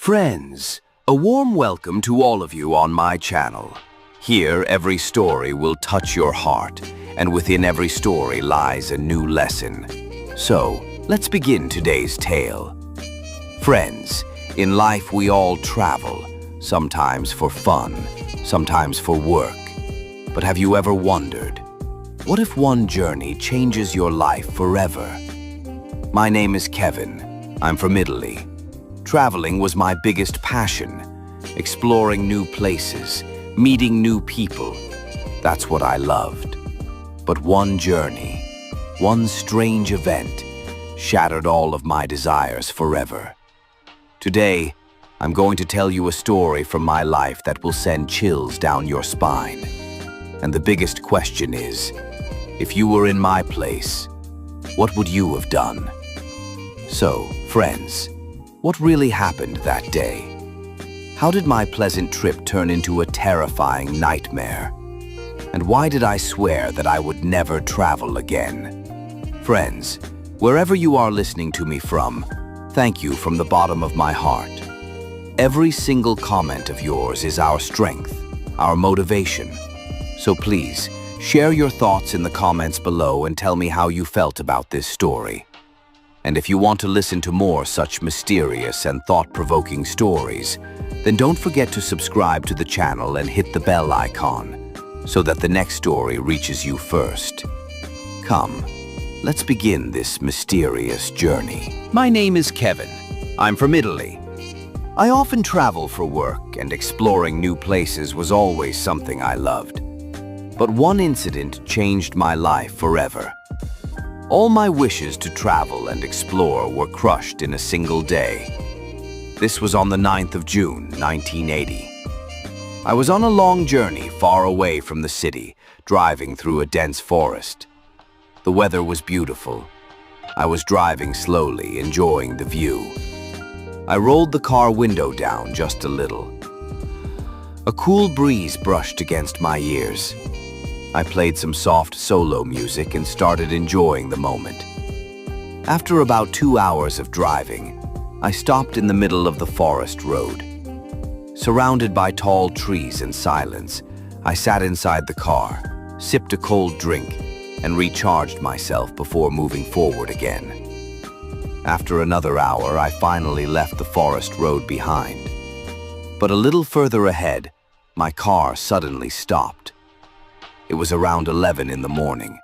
Friends, a warm welcome to all of you on my channel. Here, every story will touch your heart, and within every story lies a new lesson. So, let's begin today's tale. Friends, in life we all travel, sometimes for fun, sometimes for work. But have you ever wondered, what if one journey changes your life forever? My name is Kevin. I'm from Italy. Traveling was my biggest passion. Exploring new places, meeting new people. That's what I loved. But one journey, one strange event, shattered all of my desires forever. Today, I'm going to tell you a story from my life that will send chills down your spine. And the biggest question is, if you were in my place, what would you have done? So, friends, what really happened that day? How did my pleasant trip turn into a terrifying nightmare? And why did I swear that I would never travel again? Friends, wherever you are listening to me from, thank you from the bottom of my heart. Every single comment of yours is our strength, our motivation. So please, share your thoughts in the comments below and tell me how you felt about this story. And if you want to listen to more such mysterious and thought-provoking stories, then don't forget to subscribe to the channel and hit the bell icon so that the next story reaches you first. Come, let's begin this mysterious journey. My name is Kevin. I'm from Italy. I often travel for work, and exploring new places was always something I loved. But one incident changed my life forever. All my wishes to travel and explore were crushed in a single day. This was on the 9th of June, 1980. I was on a long journey far away from the city, driving through a dense forest. The weather was beautiful. I was driving slowly, enjoying the view. I rolled the car window down just a little. A cool breeze brushed against my ears. I played some soft solo music and started enjoying the moment. After about 2 hours of driving, I stopped in the middle of the forest road. Surrounded by tall trees and silence, I sat inside the car, sipped a cold drink, and recharged myself before moving forward again. After another hour, I finally left the forest road behind. But a little further ahead, my car suddenly stopped. It was around 11 in the morning.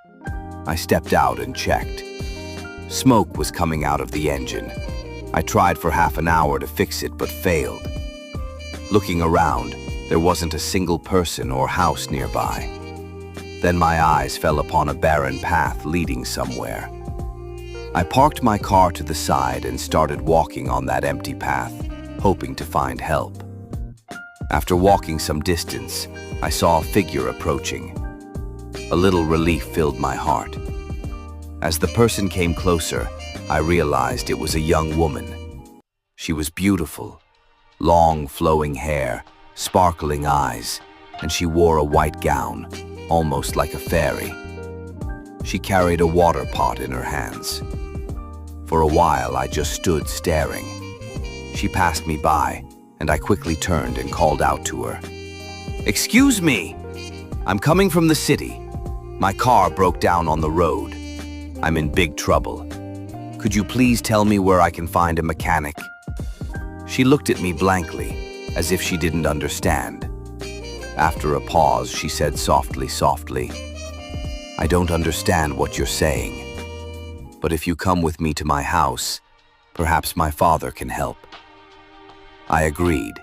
I stepped out and checked. Smoke was coming out of the engine. I tried for half an hour to fix it, but failed. Looking around, there wasn't a single person or house nearby. Then my eyes fell upon a barren path leading somewhere. I parked my car to the side and started walking on that empty path, hoping to find help. After walking some distance, I saw a figure approaching. A little relief filled my heart. As the person came closer, I realized it was a young woman. She was beautiful, long flowing hair, sparkling eyes, and she wore a white gown, almost like a fairy. She carried a water pot in her hands. For a while, I just stood staring. She passed me by, and I quickly turned and called out to her. "Excuse me! I'm coming from the city. My car broke down on the road. I'm in big trouble. Could you please tell me where I can find a mechanic?" She looked at me blankly, as if she didn't understand. After a pause, she said softly, "I don't understand what you're saying. But if you come with me to my house, perhaps my father can help." I agreed,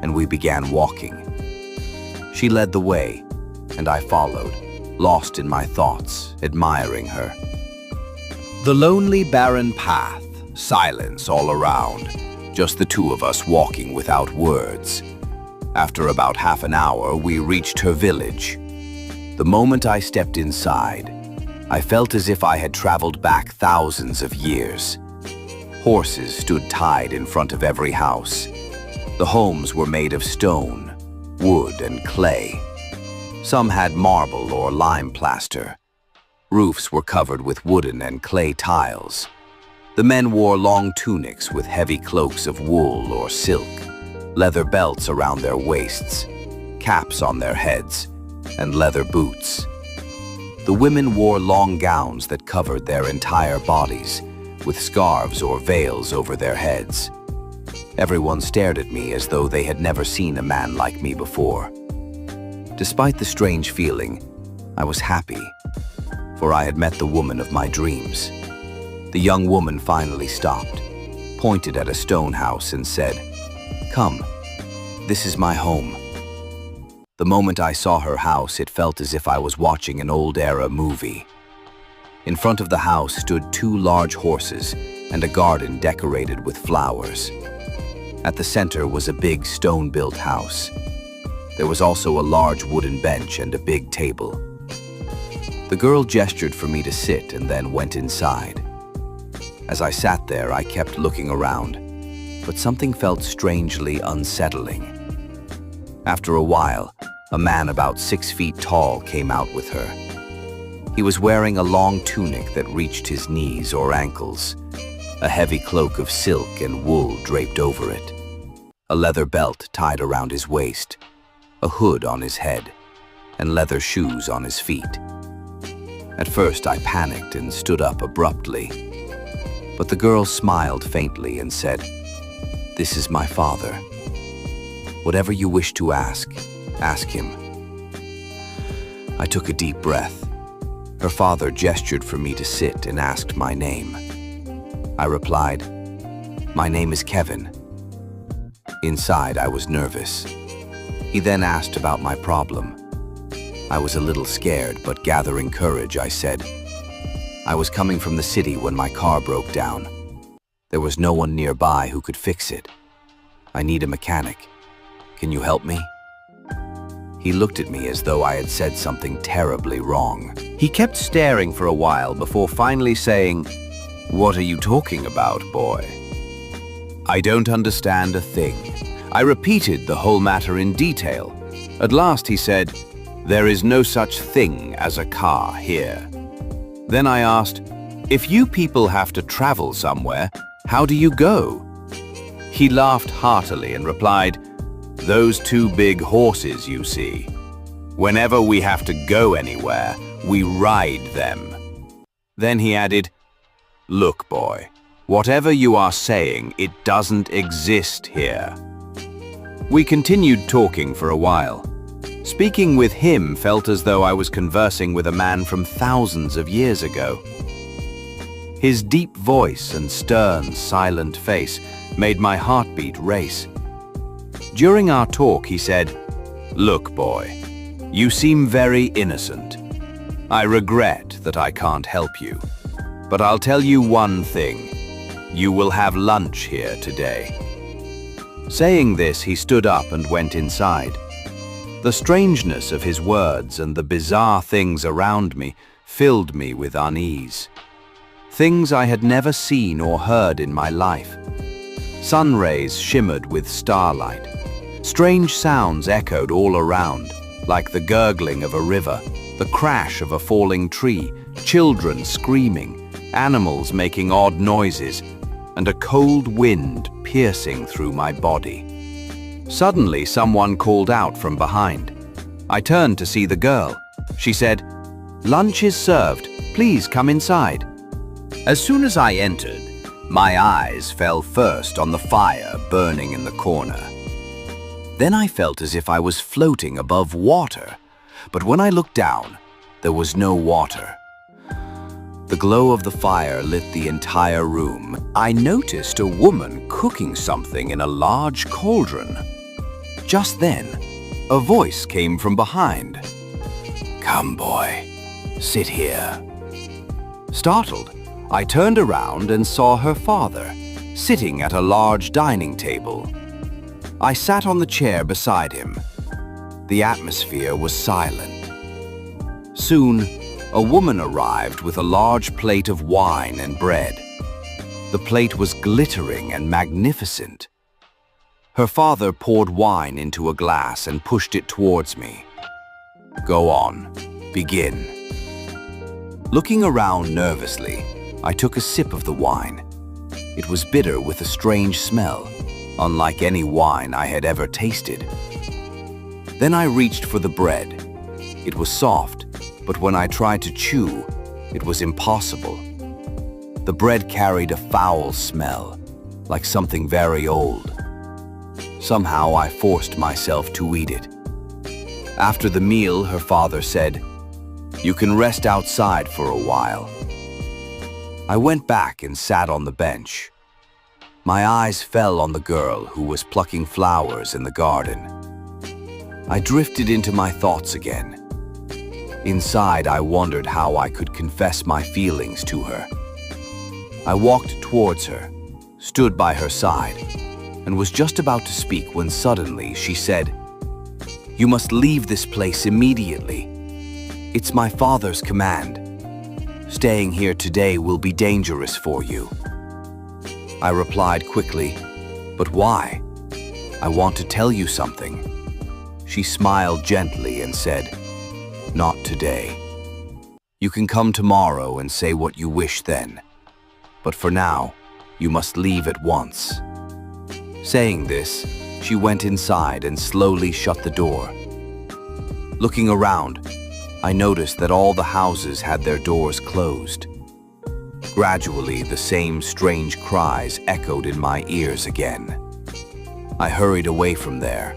and we began walking. She led the way, and I followed, lost in my thoughts, admiring her. The lonely, barren path, silence all around, just the two of us walking without words. After about half an hour, we reached her village. The moment I stepped inside, I felt as if I had traveled back thousands of years. Horses stood tied in front of every house. The homes were made of stone, wood, and clay. Some had marble or lime plaster. Roofs were covered with wooden and clay tiles. The men wore long tunics with heavy cloaks of wool or silk, leather belts around their waists, caps on their heads, and leather boots. The women wore long gowns that covered their entire bodies, with scarves or veils over their heads. Everyone stared at me as though they had never seen a man like me before. Despite the strange feeling, I was happy, for I had met the woman of my dreams. The young woman finally stopped, pointed at a stone house and said, "Come, this is my home." The moment I saw her house, it felt as if I was watching an old-era movie. In front of the house stood 2 large horses and a garden decorated with flowers. At the center was a big stone-built house. There was also a large wooden bench and a big table. The girl gestured for me to sit and then went inside. As I sat there, I kept looking around, but something felt strangely unsettling. After a while, a man about 6 feet tall came out with her. He was wearing a long tunic that reached his knees or ankles, a heavy cloak of silk and wool draped over it, a leather belt tied around his waist, a hood on his head, and leather shoes on his feet. At first, I panicked and stood up abruptly, but the girl smiled faintly and said, "This is my father. Whatever you wish to ask him." I took a deep breath. Her father gestured for me to sit and asked my name. I replied, "My name is Kevin." Inside, I was nervous. He then asked about my problem. I was a little scared, but gathering courage, I said, "I was coming from the city when my car broke down. There was no one nearby who could fix it. I need a mechanic. Can you help me?" He looked at me as though I had said something terribly wrong. He kept staring for a while before finally saying, "What are you talking about, boy?" I don't understand a thing. I repeated the whole matter in detail. At last he said, "There is no such thing as a car here." Then I asked, "If you people have to travel somewhere, how do you go?" He laughed heartily and replied, "Those 2 big horses you see. Whenever we have to go anywhere, we ride them." Then he added, "Look, boy, whatever you are saying, it doesn't exist here." We continued talking for a while. Speaking with him felt as though I was conversing with a man from thousands of years ago. His deep voice and stern, silent face made my heartbeat race. During our talk, he said, "Look, boy, you seem very innocent. I regret that I can't help you, but I'll tell you one thing. You will have lunch here today." Saying this, he stood up and went inside. The strangeness of his words and the bizarre things around me filled me with unease. Things I had never seen or heard in my life. Sun rays shimmered with starlight. Strange sounds echoed all around, like the gurgling of a river, the crash of a falling tree, children screaming, animals making odd noises, and a cold wind piercing through my body. Suddenly, someone called out from behind. I turned to see the girl. She said, "Lunch is served. Please come inside." As soon as I entered, my eyes fell first on the fire burning in the corner. Then I felt as if I was floating above water, but when I looked down, there was no water. The glow of the fire lit the entire room. I noticed a woman cooking something in a large cauldron. Just then, a voice came from behind. "Come, boy, sit here." Startled, I turned around and saw her father, sitting at a large dining table. I sat on the chair beside him. The atmosphere was silent. Soon, a woman arrived with a large plate of wine and bread. The plate was glittering and magnificent. Her father poured wine into a glass and pushed it towards me. "Go on, begin." Looking around nervously, I took a sip of the wine, It was bitter with a strange smell, unlike any wine I had ever tasted. Then I reached for the bread. It was soft, but when I tried to chew, it was impossible. The bread carried a foul smell, like something very old. Somehow I forced myself to eat it. After the meal, her father said, "You can rest outside for a while." I went back and sat on the bench. My eyes fell on the girl who was plucking flowers in the garden. I drifted into my thoughts again. Inside, I wondered how I could confess my feelings to her. I walked towards her, stood by her side, and was just about to speak when suddenly she said, "You must leave this place immediately. It's my father's command. Staying here today will be dangerous for you." I replied quickly, "But why? I want to tell you something." She smiled gently and said, "Not today. You can come tomorrow and say what you wish then. But for now, you must leave at once." Saying this, she went inside and slowly shut the door. Looking around, I noticed that all the houses had their doors closed. Gradually, the same strange cries echoed in my ears again. I hurried away from there.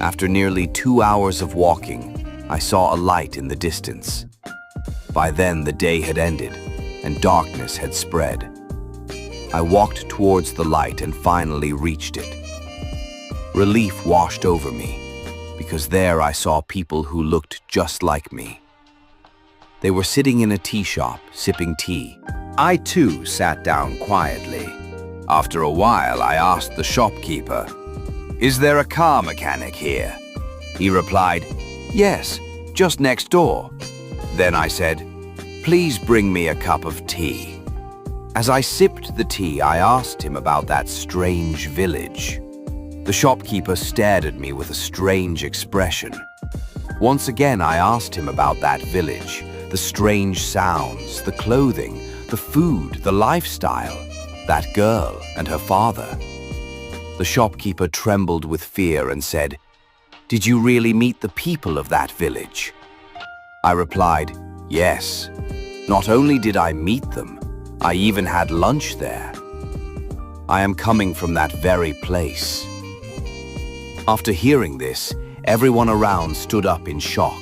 After nearly 2 hours of walking, I saw a light in the distance. By then, the day had ended, and darkness had spread. I walked towards the light and finally reached it. Relief washed over me, because there I saw people who looked just like me. They were sitting in a tea shop, sipping tea. I too sat down quietly. After a while, I asked the shopkeeper, "Is there a car mechanic here?" He replied, "Yes, just next door." Then I said, "Please bring me a cup of tea." As I sipped the tea, I asked him about that strange village. The shopkeeper stared at me with a strange expression. Once again, I asked him about that village, the strange sounds, the clothing, the food, the lifestyle, that girl and her father. The shopkeeper trembled with fear and said, "Did you really meet the people of that village?" I replied, "Yes. Not only did I meet them, I even had lunch there. I am coming from that very place." After hearing this, everyone around stood up in shock.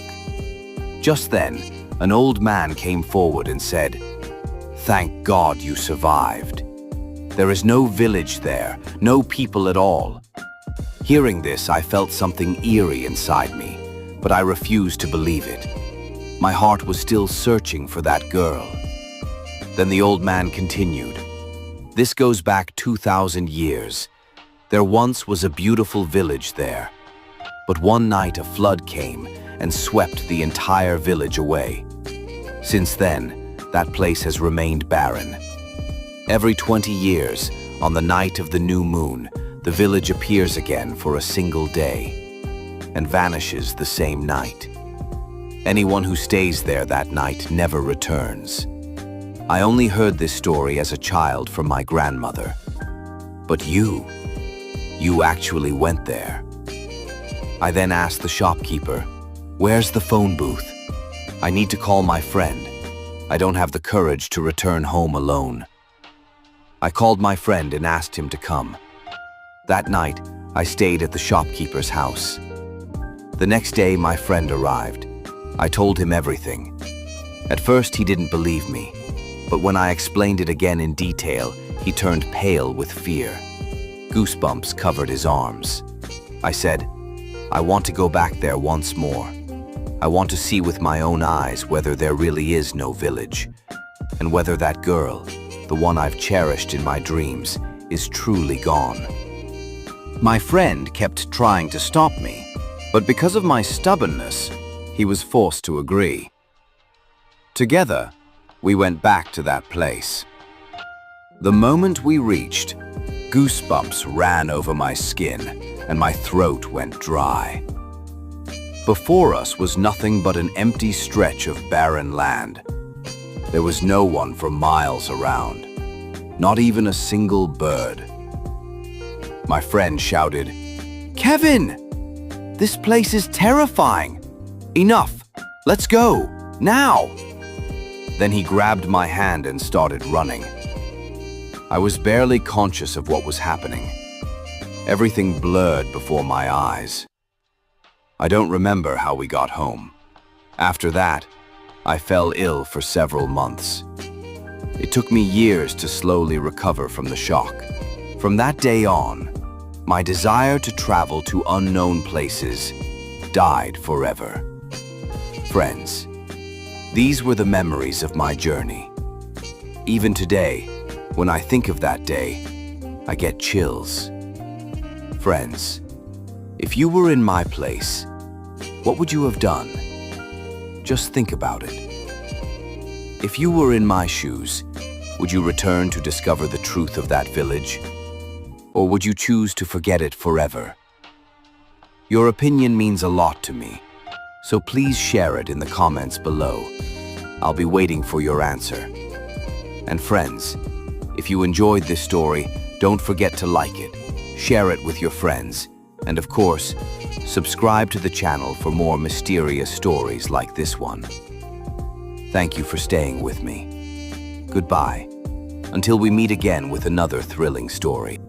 Just then, an old man came forward and said, "Thank God you survived. There is no village there, no people at all." Hearing this, I felt something eerie inside me, but I refused to believe it. My heart was still searching for that girl. Then the old man continued, "This goes back 2,000 years. There once was a beautiful village there. But one night a flood came and swept the entire village away. Since then, that place has remained barren. Every 20 years, on the night of the new moon, the village appears again for a single day and vanishes the same night. Anyone who stays there that night never returns. I only heard this story as a child from my grandmother. But you actually went there." I then asked the shopkeeper, "Where's the phone booth? I need to call my friend. I don't have the courage to return home alone." I called my friend and asked him to come. That night, I stayed at the shopkeeper's house. The next day, my friend arrived. I told him everything. At first, he didn't believe me, but when I explained it again in detail, he turned pale with fear. Goosebumps covered his arms. I said, "I want to go back there once more. I want to see with my own eyes whether there really is no village, and whether that girl, the one I've cherished in my dreams, is truly gone." My friend kept trying to stop me, but because of my stubbornness, he was forced to agree. Together, we went back to that place. The moment we reached, goosebumps ran over my skin and my throat went dry. Before us was nothing but an empty stretch of barren land. There was no one for miles around. Not even a single bird. My friend shouted, "Kevin! This place is terrifying! Enough! Let's go! Now!" Then he grabbed my hand and started running. I was barely conscious of what was happening. Everything blurred before my eyes. I don't remember how we got home. After that, I fell ill for several months. It took me years to slowly recover from the shock. From that day on, my desire to travel to unknown places died forever. Friends, these were the memories of my journey. Even today, when I think of that day, I get chills. Friends, if you were in my place, what would you have done? Just think about it. If you were in my shoes, would you return to discover the truth of that village? Or would you choose to forget it forever? Your opinion means a lot to me, so please share it in the comments below. I'll be waiting for your answer. And friends, if you enjoyed this story, don't forget to like it, share it with your friends, and of course, subscribe to the channel for more mysterious stories like this one. Thank you for staying with me. Goodbye, until we meet again with another thrilling story.